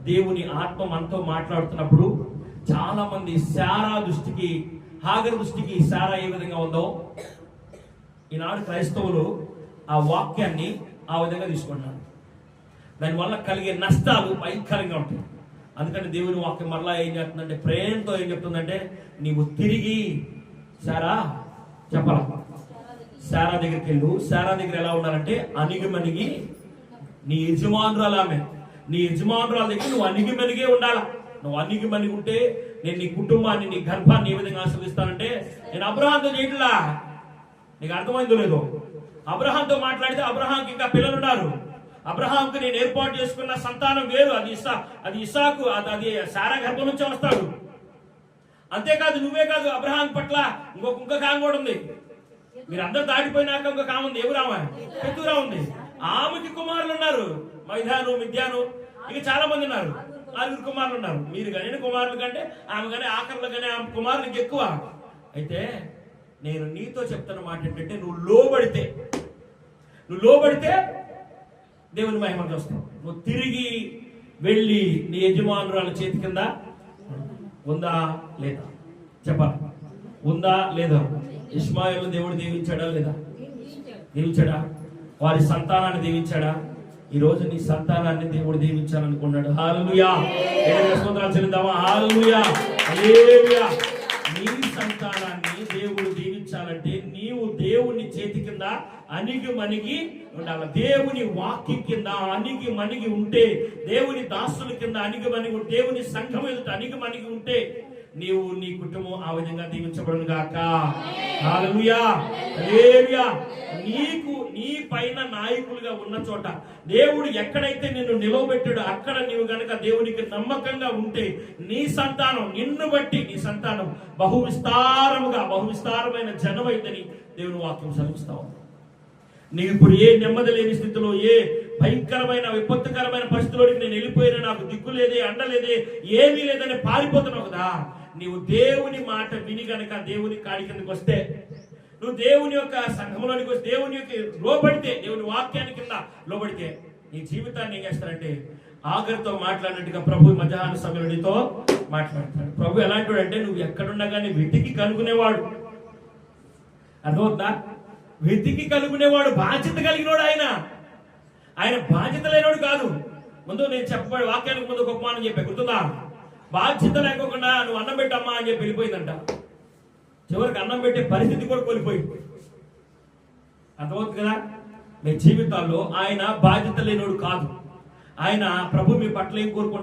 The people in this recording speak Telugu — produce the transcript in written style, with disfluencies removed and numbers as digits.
దేవుని ఆత్మ మనతో మాట్లాడుతున్నప్పుడు చాలా మంది శారా దృష్టికి, హాగరు దృష్టికి శారా ఏ విధంగా ఉందో ఈనాడు క్రైస్తవులు ఆ వాక్యాన్ని ఆ విధంగా తీసుకుంటున్నారు. దానివల్ల కలిగే నష్టాలు భయంకరంగా ఉంటాయి. అందుకని దేవుని వాక్యం మరలా ఏం చేస్తుందంటే, ప్రేమతో ఏం చెప్తుందంటే, నీవు తిరిగి శారా చెప్పాల, శారా దగ్గరికి వెళ్ళు. శారా దగ్గర ఎలా ఉండాలంటే అణిగిమణిగి, నీ యజమానురాలు ఆమె, నీ యజమానురాల దగ్గర నువ్వు అణిగిమణిగే ఉండాలా. నువ్వు అణిగిమణిగి ఉంటే నేను నీ కుటుంబాన్ని, నీ గర్భాన్ని ఏ విధంగా ఆశీర్వదిస్తానంటే, నేను అబ్రహాంతో చేయట్లా. నీకు అర్థమైందో లేదో, అబ్రహాంతో మాట్లాడితే అబ్రహాంకి ఇంకా పిల్లలు ఉన్నారు. అబ్రహాంకు నేను ఏర్పాటు చేసుకున్న సంతానం వేరు, అది ఇస్సాకు, అది శారా గర్భం నుంచి వస్తాడు. అంతేకాదు, నువ్వే కాదు, అబ్రహాం పట్ల ఇంకొక ఆమె కూడా ఉంది. మీరందరూ దాటిపోయినాక ఇంకొక ఆమె ఉంది. ఎవరు ఆమె? పెతురా ఉంది. ఆమెకి కుమారులు ఉన్నారు, మైదాను, మిద్యాను, ఇక చాలా మంది ఉన్నారు. 6 కుమారులు ఉన్నారు. మీరు కానీ కుమారులు కంటే ఆమె కానీ ఆఖరులు కానీ ఆమె కుమారులకి ఎక్కువ. అయితే నేను నీతో చెప్తున్న మాట ఏంటంటే, నువ్వు లోబడితే దేవుని మహిమ చూస్తావు. నువ్వు తిరిగి వెళ్ళి నీ యజమానురాల చేతి కింద ఉందా లేదా చెప్పాలి. ఉందా లేదా? ఇష్మాయేలు దేవుడు దీవించాడా లేదా? దీవించాడా? వారి సంతానాన్ని దీవించాడా? ఈ రోజు నీ సంతానాన్ని దేవుడు దీవించాలనుకున్నాడు. హల్లెలూయా, స్తోత్రాలు చెల్లిద్దామా? హల్లెలూయా, హల్లెలూయా. నీ సంతానాన్ని దేవుడు దీవించాలంటే నీవు దేవుని చేతి కింద అణిగిమణిగి ఉండాలి. దేవుని వాక్యం కింద అణిగిమణిగి ఉంటే, దేవుని దాసుల కింద అణిగిమణిగి, దేవుని సంఘం ఎదుట అణిగిమణిగి ఉంటే నీవు, నీ కుటుంబం ఆ విధంగా దీవించబడును గాక. హల్లెలూయా, హల్లెలూయా. నీకు నీ పైన నాయకులుగా ఉన్న చోట దేవుడు ఎక్కడైతే నిన్ను నిలవబెట్టాడో అక్కడ నీవు గనక దేవునికి నమ్మకంగా ఉంటే నీ సంతానం, నిన్ను బట్టి నీ సంతానం బహు విస్తారమైన జనమైందని దేవుని వాక్యం సెలవిస్తావు. నీవు ఇప్పుడు ఏ నెమ్మది లేని స్థితిలో, ఏ భయంకరమైన విపత్తుకరమైన పరిస్థితుల్లోకి నేను వెళ్ళిపోయినా, నాకు దిక్కు లేదే, అండలేదే, ఏమీ లేదని పారిపోతున్నావు కదా. నీవు దేవుని మాట విని గనక దేవుని కాడి కిందకి వస్తే, నువ్వు దేవుని యొక్క సంఘంలోనికి వస్తే, దేవుని యొక్క లోబడితే, దేవుని వాక్యాన్ని కింద లోబడితే, నీ జీవితాన్ని ఏం చేస్తారంటే ఆఖరితో మాట్లాడినట్టుగా ప్రభు మధ్యాహ్న సమయంలో నీతో మాట్లాడతాడు. ప్రభు ఎలాంటి అంటే, నువ్వు ఎక్కడుండగానే వెతికి కనుగొనేవాడు. అర్థమవుతుందా? వెతికి కలుగునేవాడు, బాధ్యత కలిగినోడు. ఆయన బాధ్యత లేనోడు కాదు. ముందు నేను చెప్పబడి వాక్యానికి ముందు ఒక ఉపమానం చెప్పా, గుర్తుందా? బాధ్యత లేకోకుండా నువ్వు అన్నం పెట్టమ్మా అని చెప్పి వెళ్ళిపోయిందంట. చివరికి అన్నం పెట్టే పరిస్థితి కూడా కోల్పోయింది. అర్థమవుతుంది కదా? మీ జీవితాల్లో ఆయన బాధ్యత లేనోడు కాదు. ఆయన ప్రభు మీ పట్ల ఏం కోరుకుంటున్నాడు?